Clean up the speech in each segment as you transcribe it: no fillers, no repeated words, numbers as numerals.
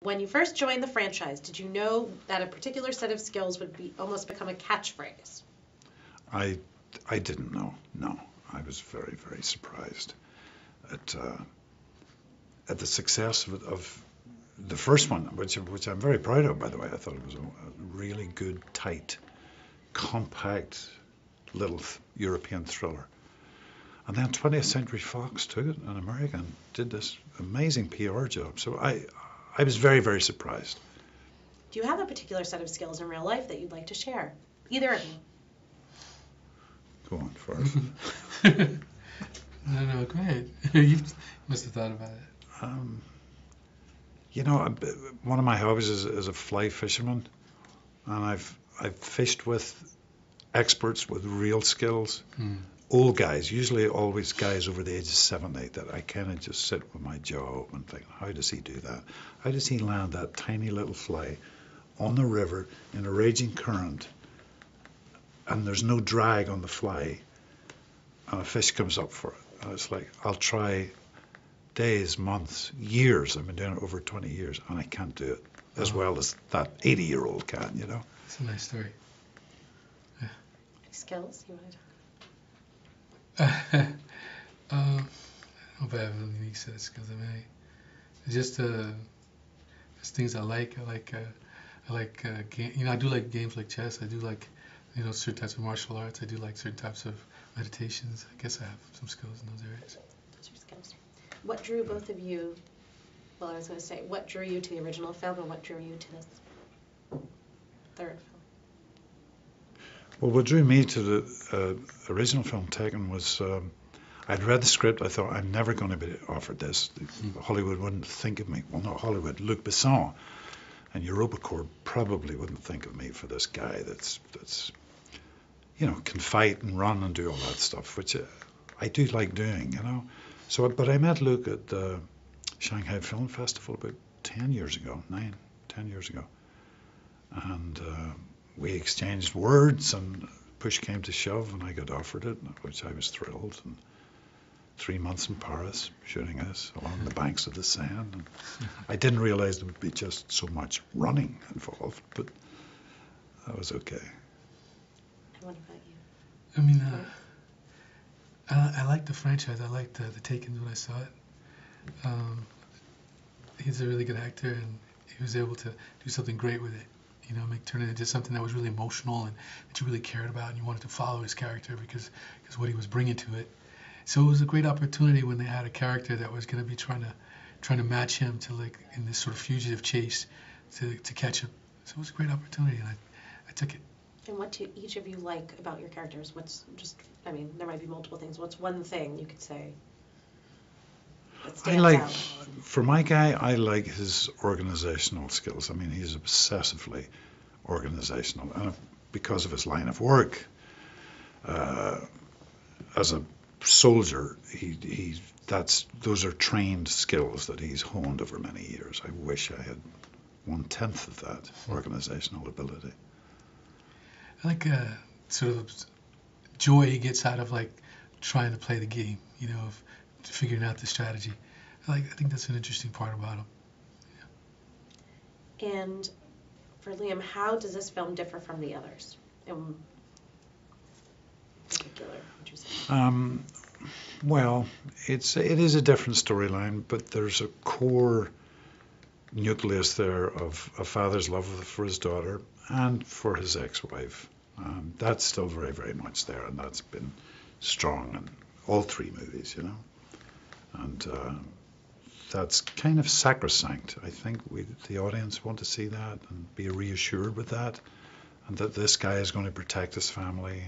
When you first joined the franchise, did you know that a particular set of skills would be almost become a catchphrase? I I didn't know. No, I was very, very surprised at the success of the first one, which I'm very proud of, by the way. I thought it was a really good, tight, compact little European thriller. And then 20th Century Fox took it in America and did this amazing PR job. So I was very, very surprised. Do you have a particular set of skills in real life that you'd like to share? Either of you. Go on first. No, go ahead. You must have thought about it. You know, one of my hobbies is a fly fisherman, and I've fished with experts with real skills, old guys, usually always guys over the age of 70, that I kind of just sit with my jaw open thinking, how does he do that? How does he land that tiny little fly on the river in a raging current, and there's no drag on the fly, and a fish comes up for it? And it's like, I'll try days, months, years. I've been doing it over 20 years, and I can't do it as well as that 80-year-old can, you know? It's a nice story. Any skills you want to talk I don't know if I have a unique set of skills. I mean, just things I like. I like game. You know, I do like games like chess. I do like, you know, certain types of martial arts. I do like certain types of meditations. I guess I have some skills in those areas. Those are skills. What drew both of you? Well, I was going to say, what drew you to the original film, and what drew you to this third film? Well, what drew me to the original film, Taken, was I'd read the script. I thought, I'm never going to be offered this. Hollywood wouldn't think of me. Well, not Hollywood. Luc Besson and EuropaCorp probably wouldn't think of me for this guy that's you know, can fight and run and do all that stuff, which I do like doing, you know. So, but I met Luc at the Shanghai Film Festival about 10 years ago, 10 years ago. And we exchanged words, and push came to shove, and I got offered it, which I was thrilled. And 3 months in Paris shooting this along the banks of the Seine. And I didn't realize there would be just so much running involved, but that was okay. And what about you? I mean, I like the franchise. I liked the Taken when I saw it. He's a really good actor, and he was able to do something great with it. You know, turn it into something that was really emotional and that you really cared about, and you wanted to follow his character because what he was bringing to it. So it was a great opportunity when they had a character that was going to be trying to match him to, like, in this sort of fugitive chase to catch him. So it was a great opportunity, and I took it. And what do each of you like about your characters? What's just, I mean, there might be multiple things. What's one thing you could say that stands out? For my guy, I like his organizational skills. I mean, he's obsessively organizational, and because of his line of work, as a soldier, those are trained skills that he's honed over many years. I wish I had 1/10 of that organizational ability. I like sort of joy he gets out of, like, trying to play the game, you know, of figuring out the strategy. I think that's an interesting part about him. Yeah. And for Liam, how does this film differ from the others in particular, would you say? Well, it is a different storyline, but there's a core nucleus there of a father's love for his daughter and for his ex-wife. That's still very, very much there, and that's been strong in all three movies, you know. And that's kind of sacrosanct. I think the audience want to see that and be reassured with that, and that this guy is going to protect his family.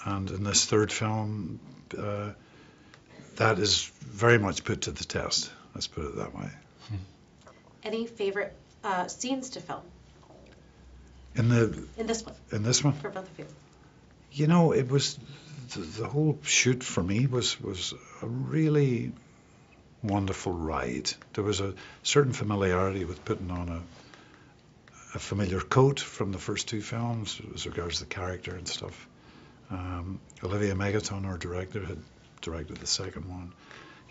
And in this third film, that is very much put to the test. Let's put it that way. Any favorite scenes to film? In this one? In this one? For both of you. You know, it was the whole shoot for me was a really wonderful ride. There was a certain familiarity with putting on a familiar coat from the first two films as regards the character and stuff. Olivier Megaton, our director, had directed the second one.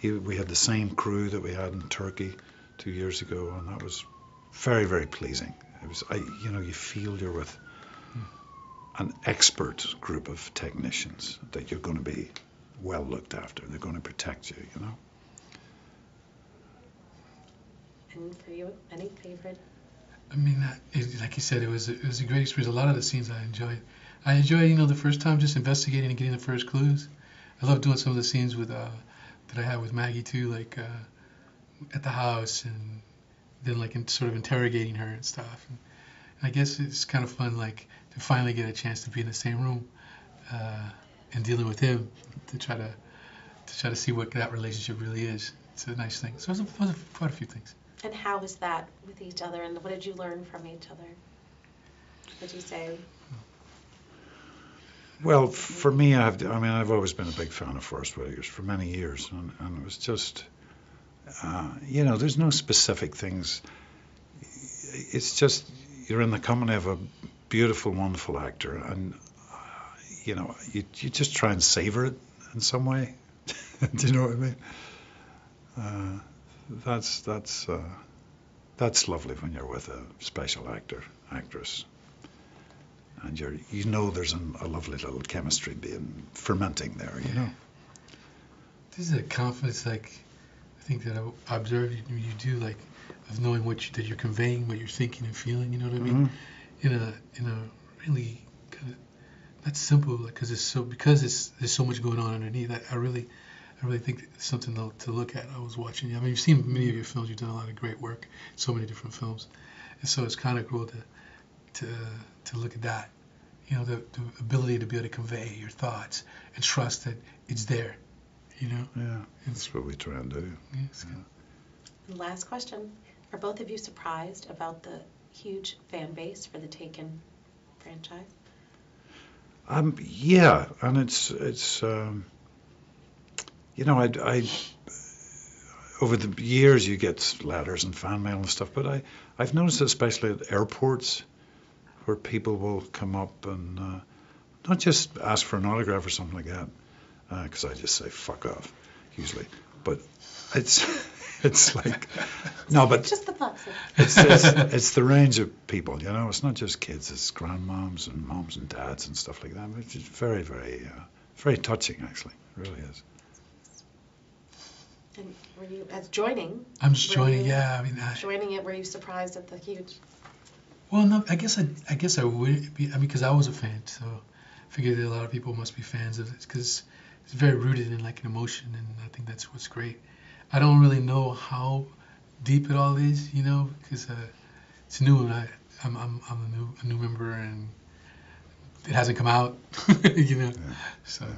We had the same crew that we had in Turkey 2 years ago, and that was very, very pleasing. It was, you feel you're with an expert group of technicians, that you're going to be well looked after. They're going to protect you, And for you, any favorite? I mean, like you said, it was a great experience. A lot of the scenes I enjoyed. I enjoyed, the first time just investigating and getting the first clues. I love doing some of the scenes with that I had with Maggie too, like at the house, and then like sort of interrogating her and stuff. And I guess it's kind of fun, like to finally get a chance to be in the same room and dealing with him to try to see what that relationship really is. It's a nice thing. So it was quite a few things. And how was that with each other, and what did you learn from each other? Would you say? Well, for me, I've always been a big fan of Forrest Whitaker's for many years, and it was just, there's no specific things. It's just you're in the company of a beautiful, wonderful actor, and you just try and savor it in some way. Do you know what I mean? That's lovely when you're with a special actress. And there's a lovely little chemistry being fermenting there, This is a confidence, like, I think that I observed you do, like, of knowing that you're conveying, what you're thinking and feeling, you know what I mean? Mm-hmm. In a really kind of, that's simple, like, because there's so much going on underneath. I really think it's something to look at. I was watching you. I mean, you've seen many of your films. You've done a lot of great work, so many different films, and so it's kind of cool to look at that, the ability to be able to convey your thoughts and trust that it's there, Yeah, that's what we try and do. Yeah, it's good. And last question: are both of you surprised about the huge fan base for the Taken franchise? Yeah, and it's I over the years you get letters and fan mail and stuff, but I've noticed, especially at airports, where people will come up and not just ask for an autograph or something like that, because I just say fuck off usually, but it's like no, but Just the boxes. it's the range of people, it's not just kids, it's grandmoms and moms and dads and stuff like that. It's just very, very, very touching, actually. It really is. And were you, as joining? I'm just joining. you- Yeah, I mean, Joining it, were you surprised at the huge? well, no, I guess I would be. I mean, because I was a fan, so I figured that a lot of people must be fans of it because it's very rooted in like an emotion, and I think that's what's great. I don't really know how deep it all is, because it's new, and I'm a new member, and it hasn't come out, Yeah. So. Yeah.